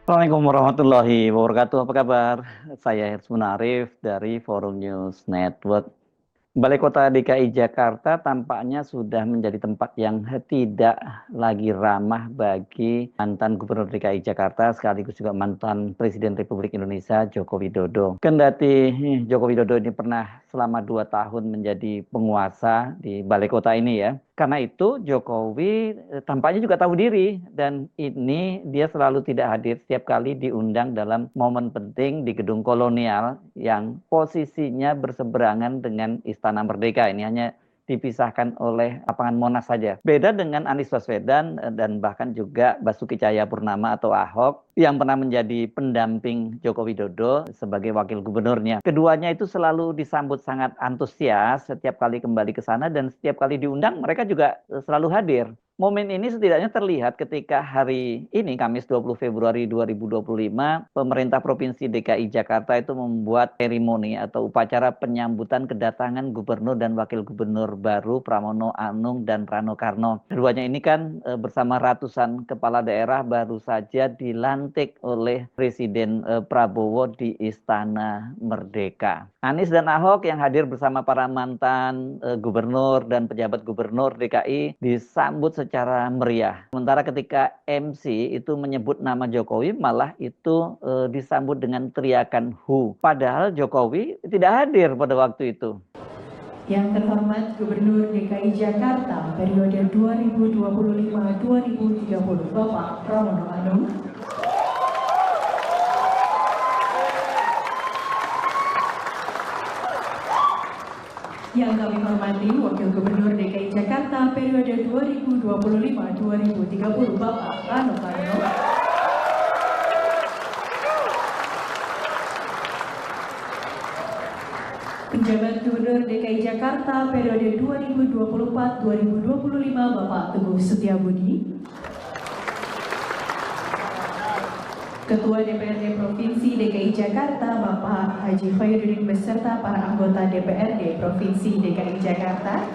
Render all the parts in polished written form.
Assalamualaikum warahmatullahi wabarakatuh. Apa kabar? Saya Hirs Munarif dari Forum News Network. Balai Kota DKI Jakarta tampaknya sudah menjadi tempat yang tidak lagi ramah bagi mantan Gubernur DKI Jakarta sekaligus juga mantan Presiden Republik Indonesia Joko Widodo. Kendati Joko Widodo ini pernah selama 2 tahun menjadi penguasa di Balai Kota ini ya. Karena itu Jokowi tampaknya juga tahu diri dan ini dia selalu tidak hadir setiap kali diundang dalam momen penting di Gedung Kolonial yang posisinya berseberangan dengan Istana Merdeka. Ini hanya dipisahkan oleh lapangan Monas saja. Beda dengan Anies Baswedan dan bahkan juga Basuki Cahayapurnama atau Ahok yang pernah menjadi pendamping Joko Widodo sebagai wakil gubernurnya. Keduanya itu selalu disambut sangat antusias setiap kali kembali ke sana dan setiap kali diundang mereka juga selalu hadir. Momen ini setidaknya terlihat ketika hari ini, Kamis 20 Februari 2025, pemerintah Provinsi DKI Jakarta itu membuat seremoni atau upacara penyambutan kedatangan gubernur dan wakil gubernur baru Pramono Anung dan Rano Karno. Keduanya ini kan bersama ratusan kepala daerah baru saja dilantik oleh Presiden Prabowo di Istana Merdeka. Anies dan Ahok yang hadir bersama para mantan gubernur dan pejabat gubernur DKI disambut secara meriah. Sementara ketika MC itu menyebut nama Jokowi malah itu disambut dengan teriakan "Hu". Padahal Jokowi tidak hadir pada waktu itu. Yang terhormat Gubernur DKI Jakarta periode 2025-2030 Bapak Pramono Anung. Yang kami hormati Wakil Gubernur DKI Jakarta periode 2025-2030 Bapak Rano Karno. Penjabat Gubernur DKI Jakarta periode 2024-2025 Bapak Teguh Setiabudi. Ketua DPRD Provinsi DKI Jakarta Bapak Haji Khairuddin beserta para anggota DPRD Provinsi DKI Jakarta.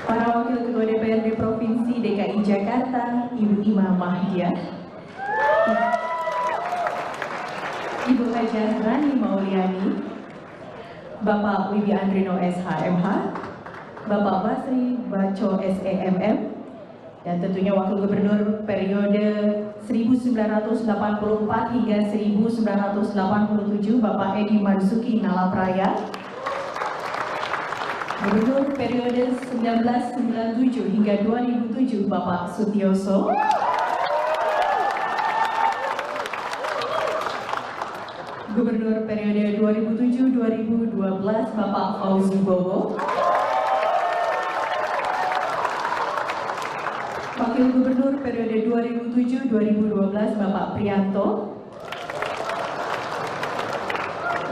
Para Wakil Ketua DPRD Provinsi DKI Jakarta Ibu Ima Mahdiah, Ibu Hajah Rani Mauliani, Bapak Wibi Andrino SHMH, Bapak Basri Baco SEMM, dan tentunya Wakil Gubernur periode 1984 hingga 1987 Bapak Edi Marzuki Nalapraya, Gubernur periode 1997 hingga 2007 Bapak Sutioso, Gubernur periode 2007-2012 Bapak Fauzi Bowo, Wakil Gubernur periode 2007-2012 Bapak Prianto,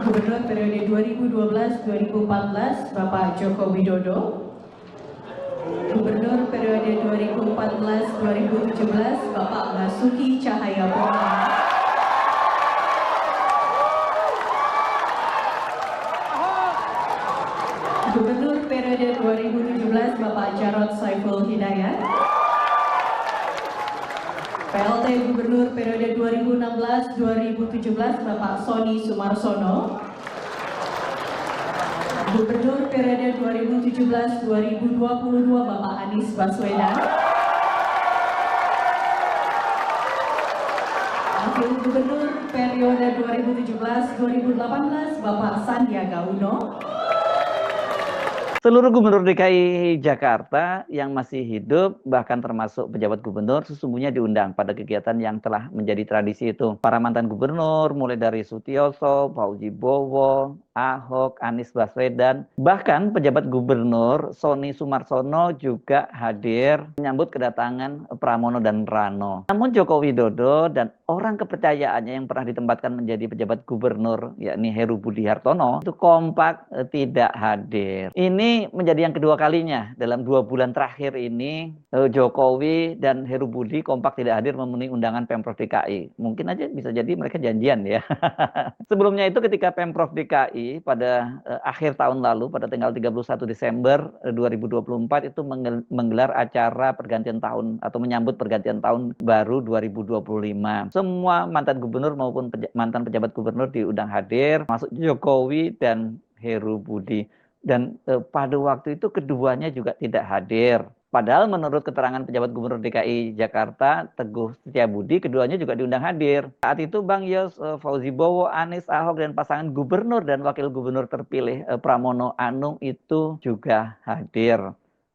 Gubernur periode 2012-2014 Bapak Joko Widodo, Gubernur periode 2014-2017 Bapak Basuki Cahayapurnama, Gubernur periode 2017 Bapak Jarod Saiful Hidayat, PLT Gubernur periode 2016-2017 Bapak Sony Sumarsono, Gubernur periode 2017-2022 Bapak Anies Baswedan, Wakil Gubernur periode 2017-2018 Bapak Sandiaga Uno. Seluruh gubernur DKI Jakarta yang masih hidup, bahkan termasuk pejabat gubernur, sesungguhnya diundang pada kegiatan yang telah menjadi tradisi itu. Para mantan gubernur, mulai dari Sutioso, Fauzi Bowo, Ahok, Anies Baswedan, bahkan pejabat gubernur Sony Sumarsono juga hadir menyambut kedatangan Pramono dan Rano. Namun Joko Widodo dan orang kepercayaannya yang pernah ditempatkan menjadi pejabat gubernur, yakni Heru Budi Hartono, itu kompak tidak hadir. Ini menjadi yang kedua kalinya dalam 2 bulan terakhir ini Jokowi dan Heru Budi kompak tidak hadir memenuhi undangan Pemprov DKI. Mungkin aja bisa jadi mereka janjian ya. Sebelumnya itu ketika Pemprov DKI pada akhir tahun lalu pada tanggal 31 Desember 2024 itu menggelar acara pergantian tahun atau menyambut pergantian tahun baru 2025. Semua mantan gubernur maupun mantan pejabat gubernur diundang hadir, masuk Jokowi dan Heru Budi. Dan pada waktu itu keduanya juga tidak hadir. Padahal menurut keterangan pejabat gubernur DKI Jakarta, Teguh Setiabudi, keduanya juga diundang hadir. Saat itu Bang Yos, Fauzi Bowo, Anies, Ahok, dan pasangan gubernur dan wakil gubernur terpilih Pramono Anung itu juga hadir.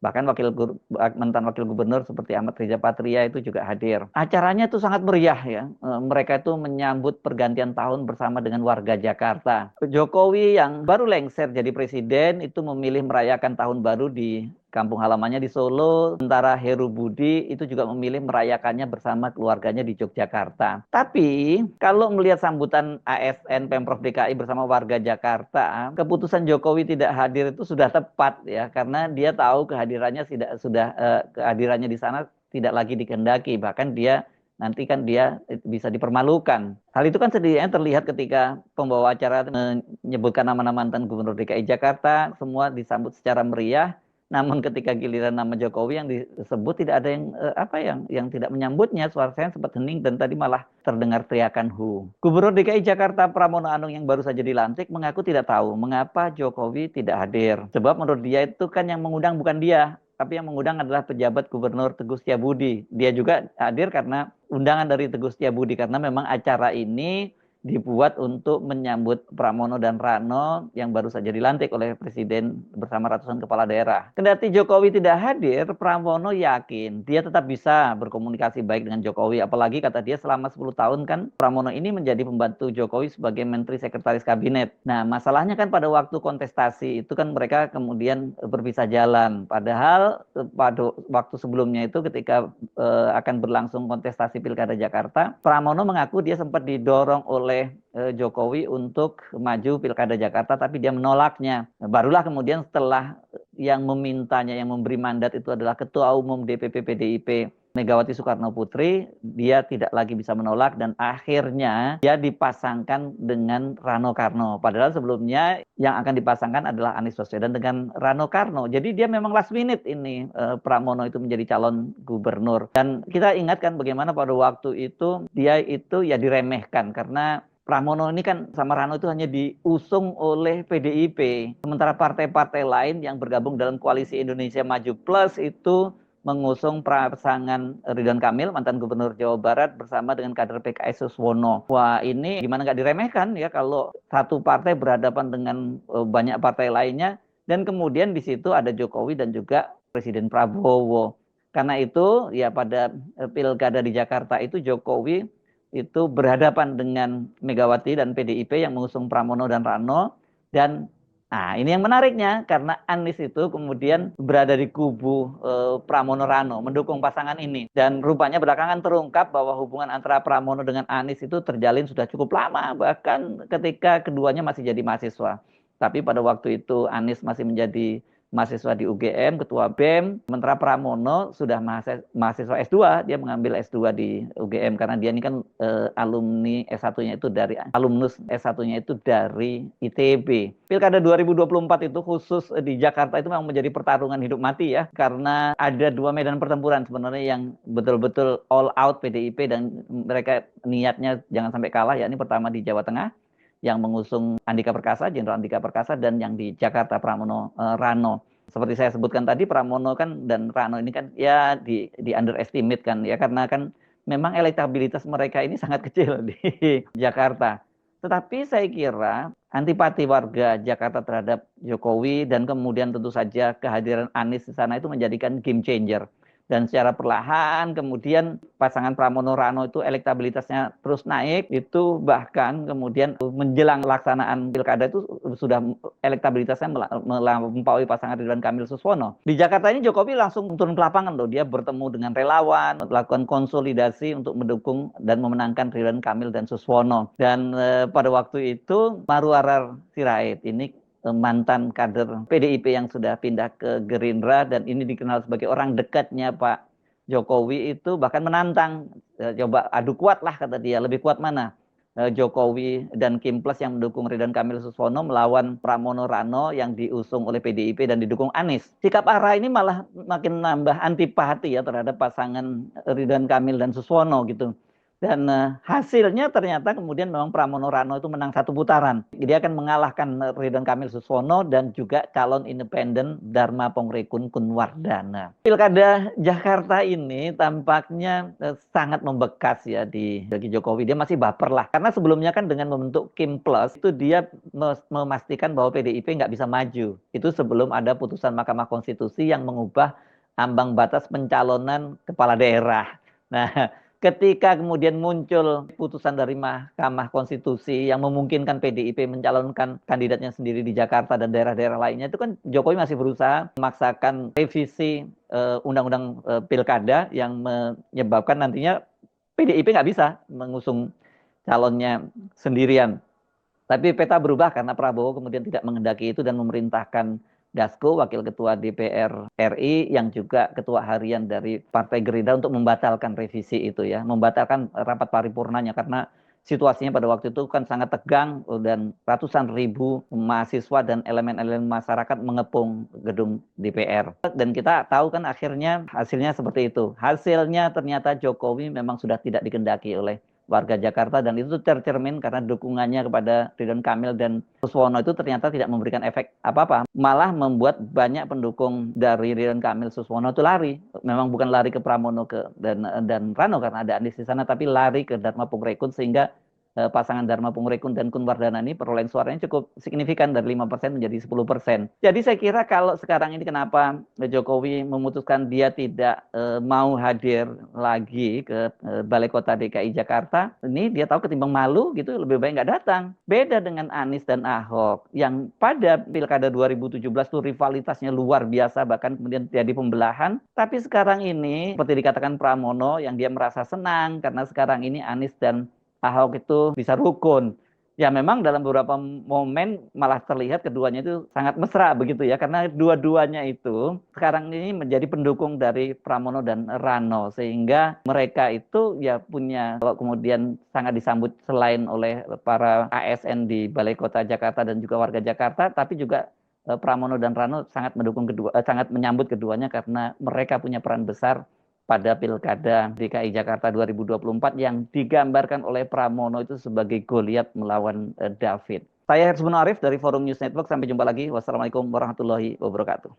Bahkan mantan wakil gubernur seperti Ahmad Riza Patria itu juga hadir. Acaranya itu sangat meriah ya. Mereka itu menyambut pergantian tahun bersama dengan warga Jakarta. Jokowi yang baru lengser jadi presiden itu memilih merayakan tahun baru di kampung halamannya di Solo, sementara Heru Budi itu juga memilih merayakannya bersama keluarganya di Yogyakarta. Tapi kalau melihat sambutan ASN Pemprov DKI bersama warga Jakarta, keputusan Jokowi tidak hadir itu sudah tepat ya, karena dia tahu kehadirannya kehadirannya di sana tidak lagi dikehendaki, bahkan dia nanti kan dia bisa dipermalukan. Hal itu kan setidaknya terlihat ketika pembawa acara menyebutkan nama-nama mantan Gubernur DKI Jakarta, semua disambut secara meriah. Namun ketika giliran nama Jokowi yang disebut tidak ada yang tidak menyambutnya, suara saya sempat hening dan tadi malah terdengar teriakan hu. Gubernur DKI Jakarta Pramono Anung yang baru saja dilantik mengaku tidak tahu mengapa Jokowi tidak hadir. Sebab menurut dia itu kan yang mengundang bukan dia, tapi yang mengundang adalah pejabat gubernur Teguh Setiabudi. Dia juga hadir karena undangan dari Teguh Setiabudi karena memang acara ini dibuat untuk menyambut Pramono dan Rano yang baru saja dilantik oleh Presiden bersama ratusan kepala daerah. Kendati Jokowi tidak hadir, Pramono yakin dia tetap bisa berkomunikasi baik dengan Jokowi. Apalagi kata dia selama 10 tahun kan Pramono ini menjadi pembantu Jokowi sebagai Menteri Sekretaris Kabinet. Nah masalahnya kan pada waktu kontestasi itu kan mereka kemudian berpisah jalan. Padahal pada waktu sebelumnya itu ketika akan berlangsung kontestasi Pilkada Jakarta, Pramono mengaku dia sempat didorong oleh Jokowi untuk maju Pilkada Jakarta, tapi dia menolaknya. Barulah kemudian setelah yang memintanya, yang memberi mandat itu adalah Ketua Umum DPP PDIP Megawati Soekarno Putri, dia tidak lagi bisa menolak dan akhirnya dia dipasangkan dengan Rano Karno. Padahal sebelumnya yang akan dipasangkan adalah Anies Baswedan dengan Rano Karno. Jadi dia memang last minute ini Pramono itu menjadi calon gubernur. Dan kita ingatkan bagaimana pada waktu itu dia itu ya diremehkan karena Pramono ini kan sama Rano itu hanya diusung oleh PDIP. Sementara partai-partai lain yang bergabung dalam koalisi Indonesia Maju Plus itu mengusung pasangan Ridwan Kamil, mantan gubernur Jawa Barat, bersama dengan kader PKS Suswono. Wah ini gimana nggak diremehkan ya kalau satu partai berhadapan dengan banyak partai lainnya, dan kemudian di situ ada Jokowi dan juga Presiden Prabowo. Karena itu ya pada Pilkada di Jakarta itu Jokowi itu berhadapan dengan Megawati dan PDIP yang mengusung Pramono dan Rano. Dan nah ini yang menariknya karena Anies itu kemudian berada di kubu Pramono Rano mendukung pasangan ini. Dan rupanya belakangan terungkap bahwa hubungan antara Pramono dengan Anies itu terjalin sudah cukup lama, bahkan ketika keduanya masih jadi mahasiswa. Tapi pada waktu itu Anies masih menjadi mahasiswa di UGM, ketua BEM, sementara Pramono sudah mahasiswa S2, dia mengambil S2 di UGM karena dia ini kan alumni S1-nya itu dari alumnus S1-nya itu dari ITB. Pilkada 2024 itu khusus di Jakarta itu memang menjadi pertarungan hidup mati ya, karena ada dua medan pertempuran sebenarnya yang betul-betul all out PDIP dan mereka niatnya jangan sampai kalah, yakni pertama di Jawa Tengah yang mengusung Andika Perkasa, Jenderal Andika Perkasa, dan yang di Jakarta Pramono Rano. Seperti saya sebutkan tadi, Pramono kan dan Rano ini kan ya di underestimate kan ya, karena kan memang elektabilitas mereka ini sangat kecil di Jakarta. Tetapi saya kira antipati warga Jakarta terhadap Jokowi dan kemudian tentu saja kehadiran Anies di sana itu menjadikan game changer. Dan secara perlahan kemudian pasangan Pramono Rano itu elektabilitasnya terus naik, itu bahkan kemudian menjelang pelaksanaan pilkada itu sudah elektabilitasnya melampaui pasangan Ridwan Kamil Suswono. Di Jakarta ini Jokowi langsung turun ke lapangan loh, dia bertemu dengan relawan, melakukan konsolidasi untuk mendukung dan memenangkan Ridwan Kamil dan Suswono. Dan pada waktu itu Marwarar Sirait ini mantan kader PDIP yang sudah pindah ke Gerindra dan ini dikenal sebagai orang dekatnya Pak Jokowi, itu bahkan menantang, coba adu kuat lah kata dia, lebih kuat mana Jokowi dan Kim Plus yang mendukung Ridwan Kamil Suswono melawan Pramono Rano yang diusung oleh PDIP dan didukung Anies. Sikap ARA ini malah makin nambah antipati ya terhadap pasangan Ridwan Kamil dan Suswono gitu. Dan hasilnya ternyata kemudian memang Pramono Rano itu menang satu putaran. Dia akan mengalahkan Ridwan Kamil Suswono dan juga calon independen Dharma Pongrekun Kunwardana. Pilkada Jakarta ini tampaknya sangat membekas ya bagi Jokowi. Dia masih baper lah. Karena sebelumnya kan dengan membentuk Kim Plus itu dia memastikan bahwa PDIP nggak bisa maju. Itu sebelum ada putusan Mahkamah Konstitusi yang mengubah ambang batas pencalonan kepala daerah. Nah, ketika kemudian muncul putusan dari Mahkamah Konstitusi yang memungkinkan PDIP mencalonkan kandidatnya sendiri di Jakarta dan daerah-daerah lainnya, itu kan Jokowi masih berusaha memaksakan revisi undang-undang pilkada yang menyebabkan nantinya PDIP nggak bisa mengusung calonnya sendirian. Tapi peta berubah karena Prabowo kemudian tidak menghendaki itu dan memerintahkan Dasko, Wakil Ketua DPR RI, yang juga Ketua Harian dari Partai Gerindra untuk membatalkan revisi itu ya, membatalkan rapat paripurnanya karena situasinya pada waktu itu kan sangat tegang dan ratusan ribu mahasiswa dan elemen-elemen masyarakat mengepung gedung DPR. Dan kita tahu kan akhirnya hasilnya seperti itu. Hasilnya ternyata Jokowi memang sudah tidak dikehendaki oleh warga Jakarta dan itu tercermin karena dukungannya kepada Ridwan Kamil dan Suswono itu ternyata tidak memberikan efek apa-apa, malah membuat banyak pendukung dari Ridwan Kamil Suswono itu lari. Memang bukan lari ke Pramono dan Rano karena ada Anies di sana, tapi lari ke Dharma Pongrekun sehingga pasangan Dharma Pongrekun dan Kunwardana ini perolehan suaranya cukup signifikan dari 5% menjadi 10%. Jadi saya kira kalau sekarang ini kenapa Jokowi memutuskan dia tidak mau hadir lagi ke Balai Kota DKI Jakarta, ini dia tahu ketimbang malu gitu lebih baik nggak datang. Beda dengan Anies dan Ahok yang pada Pilkada 2017 tuh rivalitasnya luar biasa bahkan kemudian jadi pembelahan, tapi sekarang ini seperti dikatakan Pramono yang dia merasa senang karena sekarang ini Anies dan Ahok itu bisa rukun. Ya memang dalam beberapa momen malah terlihat keduanya itu sangat mesra begitu ya. Karena dua-duanya itu sekarang ini menjadi pendukung dari Pramono dan Rano. Sehingga mereka itu ya punya, kalau kemudian sangat disambut selain oleh para ASN di Balai Kota Jakarta dan juga warga Jakarta. Tapi juga Pramono dan Rano sangat sangat menyambut keduanya karena mereka punya peran besar pada Pilkada DKI Jakarta 2024 yang digambarkan oleh Pramono itu sebagai Goliat melawan David. Saya Hersmono Arif dari Forum News Network. Sampai jumpa lagi. Wassalamualaikum warahmatullahi wabarakatuh.